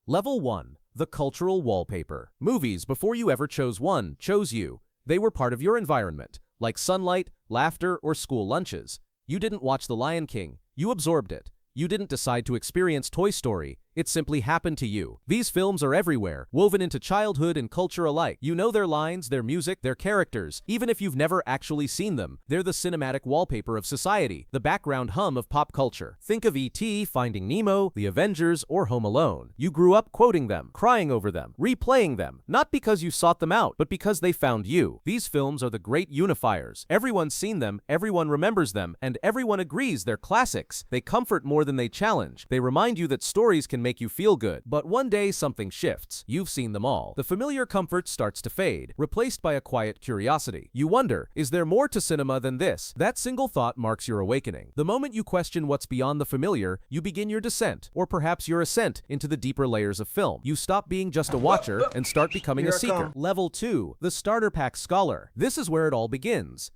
Level 1. The cultural wallpaper. Movies, before you ever chose one, chose you. They were part of your environment, like sunlight, laughter, or school lunches. You didn't watch The Lion King, you absorbed it. You didn't decide to experience Toy Story, it simply happened to you. These films are everywhere, woven into childhood and culture alike. You know their lines, their music, their characters. Even if you've never actually seen them, they're the cinematic wallpaper of society, the background hum of pop culture. Think of E.T., Finding Nemo, The Avengers, or Home Alone. You grew up quoting them, crying over them, replaying them, not because you sought them out, but because they found you. These films are the great unifiers. Everyone's seen them, everyone remembers them, and everyone agrees they're classics. They comfort more than they challenge. They remind you that stories can make you feel good. But one day something shifts. You've seen them all. The familiar comfort starts to fade, replaced by a quiet curiosity. You wonder, is there more to cinema than this? That single thought marks your awakening. The moment you question what's beyond the familiar, you begin your descent, or perhaps your ascent, into the deeper layers of film. You stop being just a watcher and start becoming a seeker. Level 2. The Starter Pack Scholar. This is where it all begins.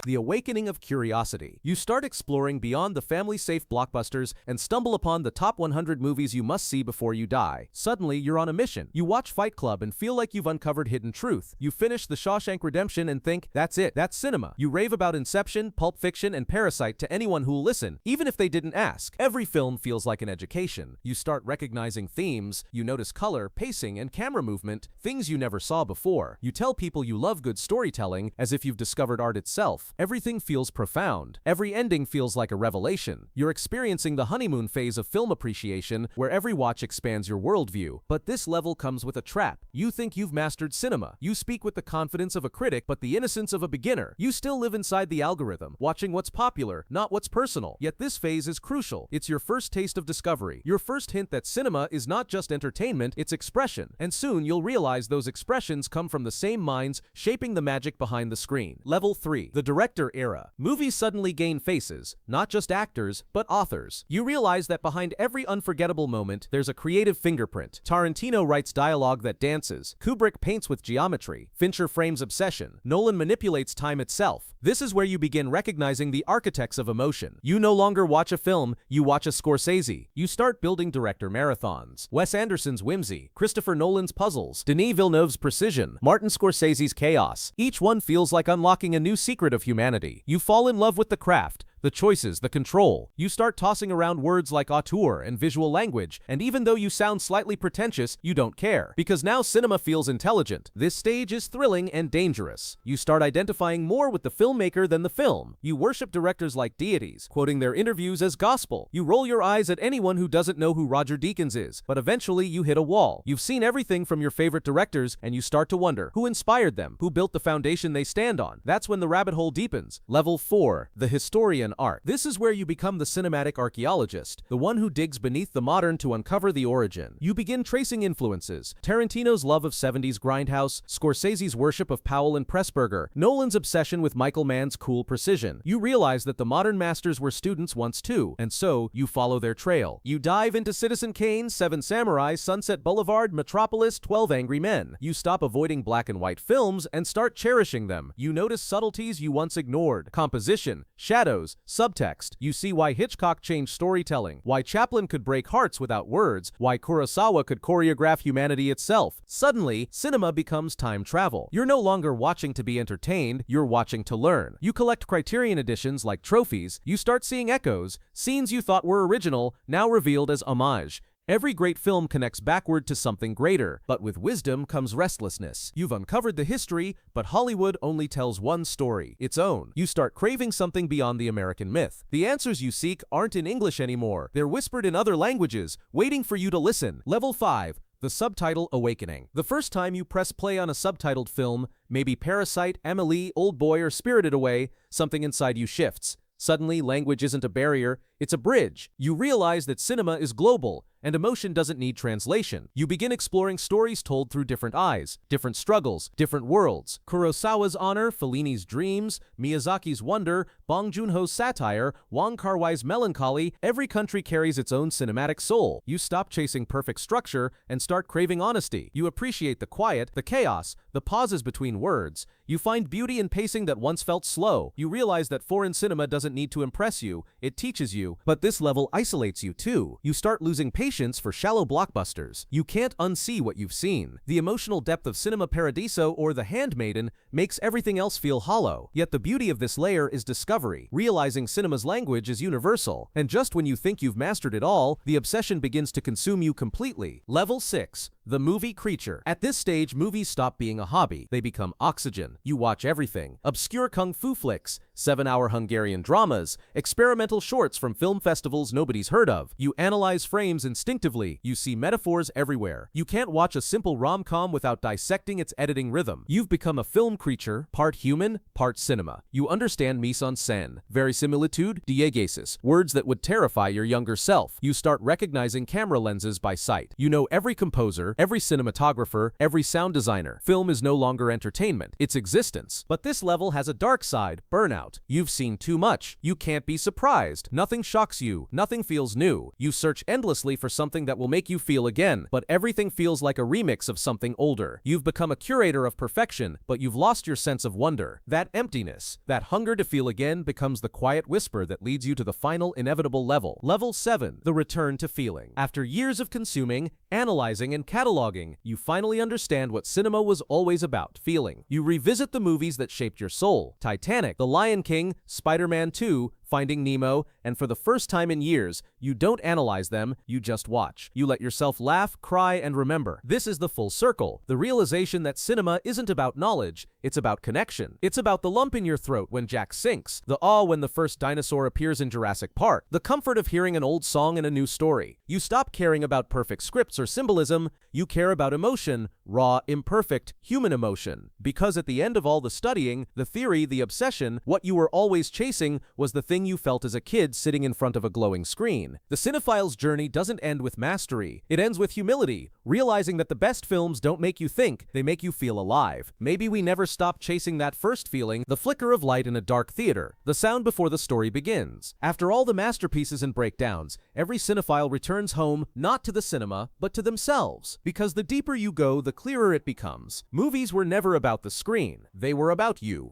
The awakening of curiosity. You start exploring beyond the family-safe blockbusters and stumble upon the top 100 movies you must see before you die. Suddenly, you're on a mission. You watch Fight Club and feel like you've uncovered hidden truth. You finish The Shawshank Redemption and think, that's it, that's cinema. You rave about Inception, Pulp Fiction, and Parasite to anyone who'll listen, even if they didn't ask. Every film feels like an education. You start recognizing themes, you notice color, pacing, and camera movement, things you never saw before. You tell people you love good storytelling as if you've discovered art itself. Everything feels profound. Every ending feels like a revelation. You're experiencing the honeymoon phase of film appreciation, where every watch expands your worldview. But this level comes with a trap. You think you've mastered cinema. You speak with the confidence of a critic, but the innocence of a beginner. You still live inside the algorithm, watching what's popular, not what's personal. Yet this phase is crucial. It's your first taste of discovery. Your first hint that cinema is not just entertainment, it's expression. And soon you'll realize those expressions come from the same minds shaping the magic behind the screen. Level 3. The director era. Movies suddenly gain faces, not just actors, but authors. You realize that behind every unforgettable moment, there's a creative fingerprint. Tarantino writes dialogue that dances. Kubrick paints with geometry. Fincher frames obsession. Nolan manipulates time itself. This is where you begin recognizing the architects of emotion. You no longer watch a film, you watch a Scorsese. You start building director marathons. Wes Anderson's whimsy, Christopher Nolan's puzzles, Denis Villeneuve's precision, Martin Scorsese's chaos. Each one feels like unlocking a new secret of humanity. You fall in love with the craft, the choices, the control. You start tossing around words like auteur and visual language, and even though you sound slightly pretentious, you don't care. Because now cinema feels intelligent. This stage is thrilling and dangerous. You start identifying more with the filmmaker than the film. You worship directors like deities, quoting their interviews as gospel. You roll your eyes at anyone who doesn't know who Roger Deakins is, but eventually you hit a wall. You've seen everything from your favorite directors, and you start to wonder, who inspired them? Who built the foundation they stand on? That's when the rabbit hole deepens. Level 4. The historian art. This is where you become the cinematic archaeologist, the one who digs beneath the modern to uncover the origin. You begin tracing influences. Tarantino's love of 70s grindhouse, Scorsese's worship of Powell and Pressburger, Nolan's obsession with Michael Mann's cool precision. You realize that the modern masters were students once too, and so you follow their trail. You dive into Citizen Kane, Seven Samurai, Sunset Boulevard, Metropolis, 12 Angry Men. You stop avoiding black and white films and start cherishing them. You notice subtleties you once ignored. Composition, shadows, subtext. You see why Hitchcock changed storytelling, why Chaplin could break hearts without words, why Kurosawa could choreograph humanity itself. Suddenly, cinema becomes time travel. You're no longer watching to be entertained, you're watching to learn. You collect Criterion editions like trophies, you start seeing echoes, scenes you thought were original, now revealed as homage. Every great film connects backward to something greater, but with wisdom comes restlessness. You've uncovered the history, but Hollywood only tells one story, its own. You start craving something beyond the American myth. The answers you seek aren't in English anymore. They're whispered in other languages, waiting for you to listen. Level 5. The subtitle awakening. The first time you press play on a subtitled film, maybe Parasite, Amélie, Old Boy, or Spirited Away, something inside you shifts. Suddenly, language isn't a barrier, it's a bridge. You realize that cinema is global, and emotion doesn't need translation. You begin exploring stories told through different eyes, different struggles, different worlds. Kurosawa's honor, Fellini's dreams, Miyazaki's wonder, Bong Joon-ho's satire, Wong Kar-wai's melancholy. Every country carries its own cinematic soul. You stop chasing perfect structure and start craving honesty. You appreciate the quiet, the chaos, the pauses between words. You find beauty in pacing that once felt slow. You realize that foreign cinema doesn't need to impress you, it teaches you. you, but this level isolates you too. You start losing patience for shallow blockbusters. You can't unsee what you've seen. The emotional depth of Cinema Paradiso or The Handmaiden makes everything else feel hollow. Yet the beauty of this layer is discovery, realizing cinema's language is universal. And just when you think you've mastered it all, the obsession begins to consume you completely. Level 6. The movie creature. At this stage, movies stop being a hobby. They become oxygen. You watch everything. Obscure kung fu flicks, 7-hour Hungarian dramas, experimental shorts from film festivals nobody's heard of. You analyze frames instinctively. You see metaphors everywhere. You can't watch a simple rom-com without dissecting its editing rhythm. You've become a film creature, part human, part cinema. You understand mise-en-scène, verisimilitude, diegesis, words that would terrify your younger self. You start recognizing camera lenses by sight. You know every composer, every cinematographer, every sound designer. Film is no longer entertainment, it's existence. But this level has a dark side, burnout. You've seen too much. You can't be surprised. Nothing shocks you. Nothing feels new. You search endlessly for something that will make you feel again, but everything feels like a remix of something older. You've become a curator of perfection, but you've lost your sense of wonder. That emptiness, that hunger to feel again becomes the quiet whisper that leads you to the final inevitable level. Level 7. The return to feeling. After years of consuming, analyzing, and cataloging, you finally understand what cinema was always about, feeling. You revisit the movies that shaped your soul. Titanic, The Lion King, Spider-Man 2, Finding Nemo, and for the first time in years, you don't analyze them, you just watch. You let yourself laugh, cry, and remember. This is the full circle. The realization that cinema isn't about knowledge, it's about connection. It's about the lump in your throat when Jack sinks, the awe when the first dinosaur appears in Jurassic Park, the comfort of hearing an old song in a new story. You stop caring about perfect scripts or symbolism, you care about emotion, raw, imperfect, human emotion. Because at the end of all the studying, the theory, the obsession, what you were always chasing was the thing you felt as a kid sitting in front of a glowing screen. The cinephile's journey doesn't end with mastery. It ends with humility, realizing that the best films don't make you think, they make you feel alive. Maybe we never stop chasing that first feeling, the flicker of light in a dark theater, the sound before the story begins. After all the masterpieces and breakdowns, every cinephile returns home not to the cinema, but to themselves. Because the deeper you go, the clearer it becomes. Movies were never about the screen. They were about you.